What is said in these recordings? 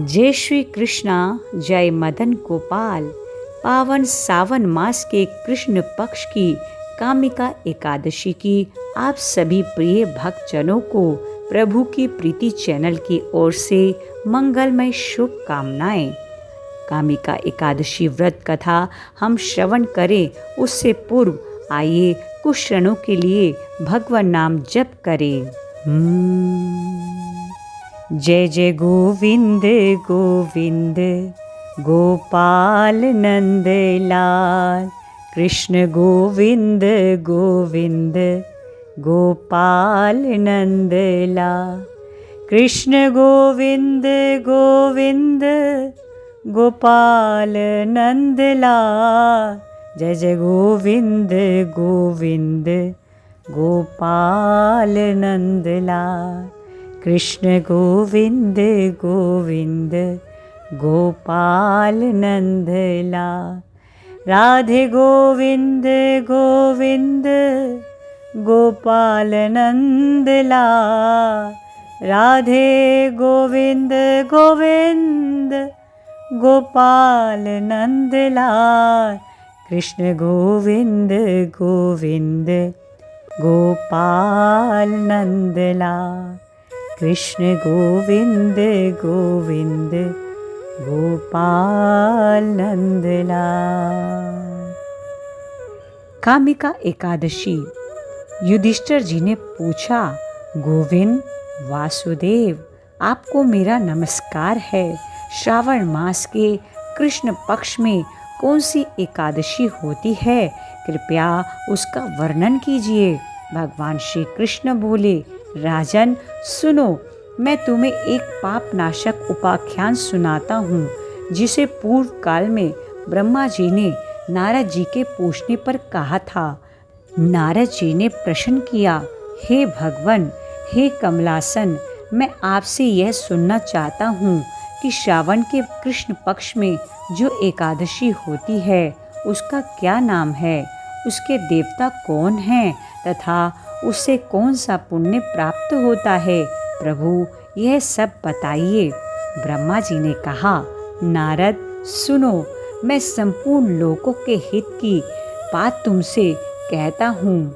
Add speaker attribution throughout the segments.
Speaker 1: जय श्री कृष्णा, जय मदन गोपाल। पावन सावन मास के कृष्ण पक्ष की कामिका एकादशी की आप सभी प्रिय भक्तजनों को प्रभु की प्रीति चैनल की ओर से मंगलमय शुभकामनाएं। कामिका एकादशी व्रत कथा हम श्रवण करें उससे पूर्व आइए कुछ क्षणों के लिए भगवान नाम जप करें। जय जय गोविंद गोविंद गोपाल नंद लाल, कृष्ण गोविंद गोविंद गोपाल नंद लाल, कृष्ण गोविंद गोविंद गोपाल नंद लाल। जय जय गोविंद गोविंद गोपाल नंद लाल, कृष्ण गोविंद गोविंद गोपाल नंद लाल। राधे गोविंद गोविंद गोपाल नंद लाल, राधे गोविंद गोविंद गोपाल नंद लाल, कृष्ण गोविंद गोविंद गोपाल नंद लाल, कृष्ण गोविंद गोविंद गोपाल नंद लाल। कामिका एकादशी। युधिष्ठिर जी ने पूछा, गोविंद वासुदेव, आपको मेरा नमस्कार है। श्रावण मास के कृष्ण पक्ष में कौन सी एकादशी होती है, कृपया उसका वर्णन कीजिए। भगवान श्री कृष्ण बोले, राजन सुनो, मैं तुम्हें एक पाप नाशक उपाख्यान सुनाता हूँ, जिसे पूर्व काल में ब्रह्मा जी ने नारद जी के पूछने पर कहा था। नारद जी ने प्रश्न किया, हे भगवन, हे कमलासन, मैं आपसे यह सुनना चाहता हूँ कि श्रावण के कृष्ण पक्ष में जो एकादशी होती है उसका क्या नाम है, उसके देवता कौन हैं तथा उससे कौन सा पुण्य प्राप्त होता है। प्रभु यह सब बताइए। ब्रह्मा जी ने कहा, नारद सुनो, मैं संपूर्ण लोकों के हित की बात तुमसे कहता हूँ।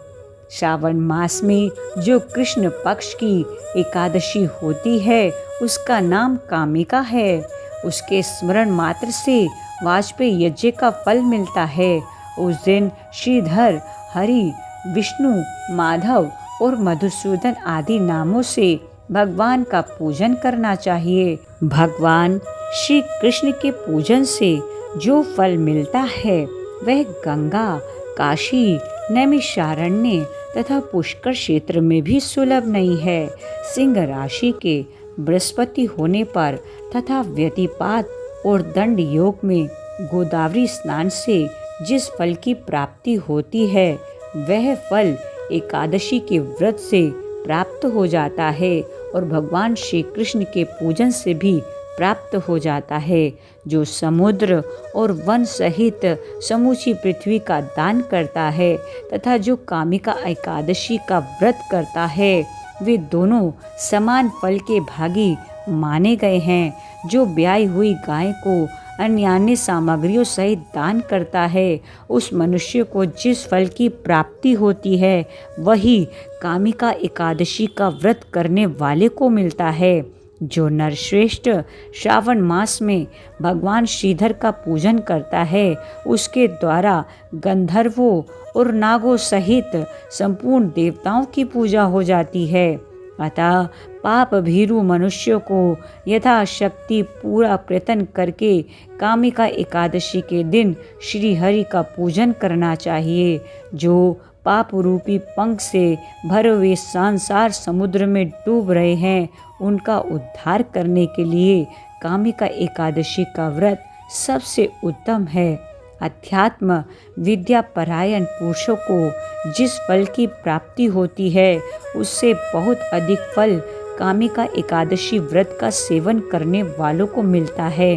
Speaker 1: श्रावण मास में जो कृष्ण पक्ष की एकादशी होती है उसका नाम कामिका है। उसके स्मरण मात्र से वाजपेयी यज्ञ का फल मिलता है। उस दिन श्रीधर, हरि, विष्णु, माधव और मधुसूदन आदि नामों से भगवान का पूजन करना चाहिए। भगवान श्री कृष्ण के पूजन से जो फल मिलता है वह गंगा, काशी, नैमिषारण्य तथा पुष्कर क्षेत्र में भी सुलभ नहीं है। सिंह राशि के बृहस्पति होने पर तथा व्यतिपात और दंड योग में गोदावरी स्नान से जिस फल की प्राप्ति होती है वह फल एकादशी के व्रत से प्राप्त हो जाता है और भगवान श्री कृष्ण के पूजन से भी प्राप्त हो जाता है। जो समुद्र और वन सहित समूची पृथ्वी का दान करता है तथा जो कामिका एकादशी का व्रत करता है वे दोनों समान फल के भागी माने गए हैं। जो ब्याई हुई गाय को अन्य सामग्रियों सहित दान करता है उस मनुष्य को जिस फल की प्राप्ति होती है वही कामिका एकादशी का व्रत करने वाले को मिलता है। जो नरश्रेष्ठ श्रावण मास में भगवान श्रीधर का पूजन करता है उसके द्वारा गंधर्वों और नागों सहित संपूर्ण देवताओं की पूजा हो जाती है। अतः पाप भीरु मनुष्यों को यथाशक्ति पूरा प्रयत्न करके कामिका एकादशी के दिन श्री हरि का पूजन करना चाहिए। जो पाप रूपी पंख से भरे हुए संसार समुद्र में डूब रहे हैं उनका उद्धार करने के लिए कामिका एकादशी का व्रत सबसे उत्तम है। अध्यात्म विद्या परायण पुरुषों को जिस फल की प्राप्ति होती है उससे बहुत अधिक फल कामिका एकादशी व्रत का सेवन करने वालों को मिलता है।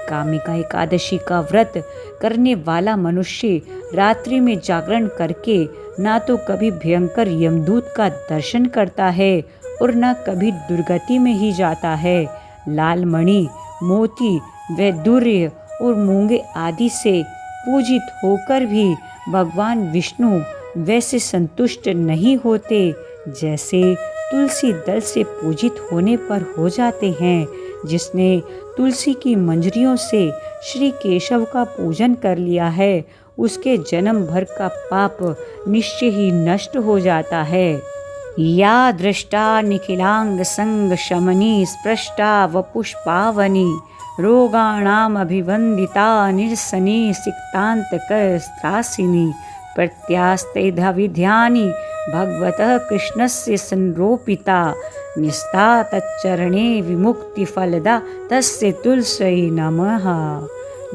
Speaker 1: कामिका एकादशी का व्रत करने वाला मनुष्य रात्रि में जागरण करके ना तो कभी भयंकर यमदूत का दर्शन करता है और न कभी दुर्गति में ही जाता है। लाल मणि मोती, वैदुर्य और मूंगे आदि से पूजित होकर भी भगवान विष्णु वैसे संतुष्ट नहीं होते जैसे तुलसी दल से पूजित होने पर हो जाते हैं। जिसने तुलसी की मंजरियों से श्री केशव का पूजन कर लिया है, उसके जन्म भर का पाप निश्चय ही नष्ट हो जाता है। या दृष्टा निखिलांग संग शमनी स्पृष्टा वपुष्पावनी रोगाणाम अभिवंदिता निरसनी सिक्तांतकर स्त्रासिनी प्रत्यास्ते विध्यानि भगवतः कृष्णस्य संरोपिता निस्ता तच्चरणे विमुक्ति फलदा तस्य तुलसी नमः।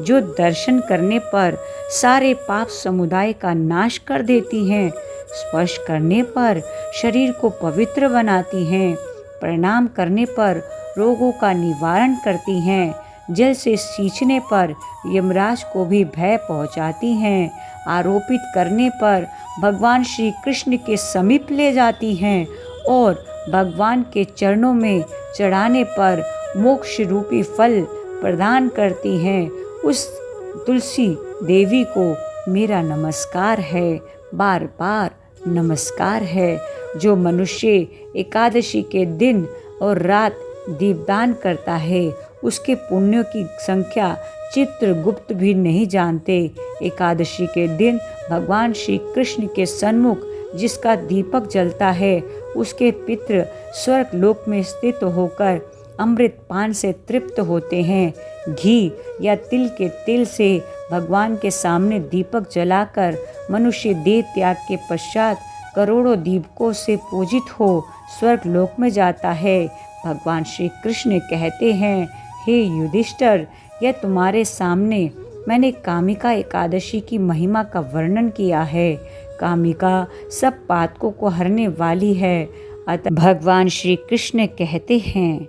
Speaker 1: जो दर्शन करने पर सारे पाप समुदाय का नाश कर देती हैं, स्पर्श करने पर शरीर को पवित्र बनाती हैं, प्रणाम करने पर रोगों का निवारण करती हैं, जल से सींचने पर यमराज को भी भय पहुंचाती हैं, आरोपित करने पर भगवान श्री कृष्ण के समीप ले जाती हैं और भगवान के चरणों में चढ़ाने पर मोक्ष रूपी फल प्रदान करती हैं। उस तुलसी देवी को मेरा नमस्कार है, बार बार नमस्कार है। जो मनुष्य एकादशी के दिन और रात दीपदान करता है, उसके पुण्यों की संख्या चित्रगुप्त भी नहीं जानते। एकादशी के दिन भगवान श्री कृष्ण के सन्मुख जिसका दीपक जलता है, उसके पितृ स्वर्ग लोक में स्थित होकर अमृत पान से तृप्त होते हैं। घी या तिल के तेल से भगवान के सामने दीपक जलाकर मनुष्य देह त्याग के पश्चात करोड़ों दीपकों से पूजित हो स्वर्ग लोक में जाता है। भगवान श्री कृष्ण कहते हैं, हे युधिष्ठिर, यह तुम्हारे सामने मैंने कामिका एकादशी की महिमा का वर्णन किया है। कामिका सब पातकों को हरने वाली है। अतः भगवान श्री कृष्ण कहते हैं,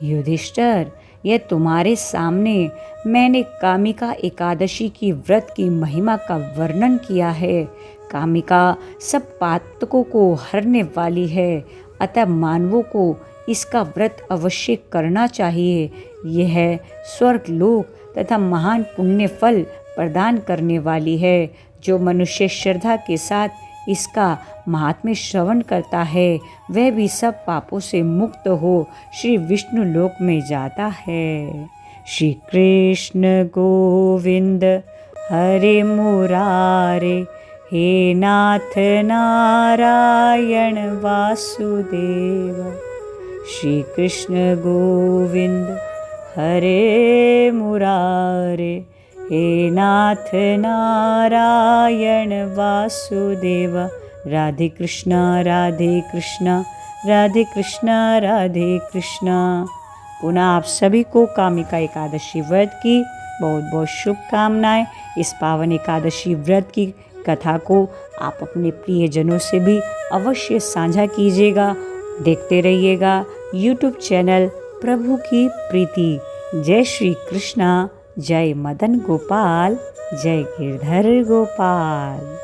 Speaker 1: युधिष्ठिर, यह तुम्हारे सामने मैंने कामिका एकादशी की व्रत की महिमा का वर्णन किया है। कामिका सब पातकों को हरने वाली है, अतः मानवों को इसका व्रत अवश्य करना चाहिए। यह स्वर्ग लोक तथा महान पुण्य फल प्रदान करने वाली है। जो मनुष्य श्रद्धा के साथ इसका महात्म्य श्रवण करता है, वह भी सब पापों से मुक्त हो श्री विष्णु लोक में जाता है। श्री कृष्ण गोविंद हरे मुरारे, हे नाथ नारायण वासुदेव। श्री कृष्ण गोविंद हरे मुरारे, हे नाथ नारायण वासुदेव। राधे कृष्णा राधे कृष्णा राधे कृष्णा राधे कृष्णा। पुनः आप सभी को कामिका एकादशी व्रत की बहुत बहुत शुभकामनाएं। इस पावन एकादशी व्रत की कथा को आप अपने प्रियजनों से भी अवश्य साझा कीजिएगा। देखते रहिएगा YouTube चैनल प्रभु की प्रीति। जय श्री कृष्णा, जय मदन गोपाल, जय गिरधर गोपाल।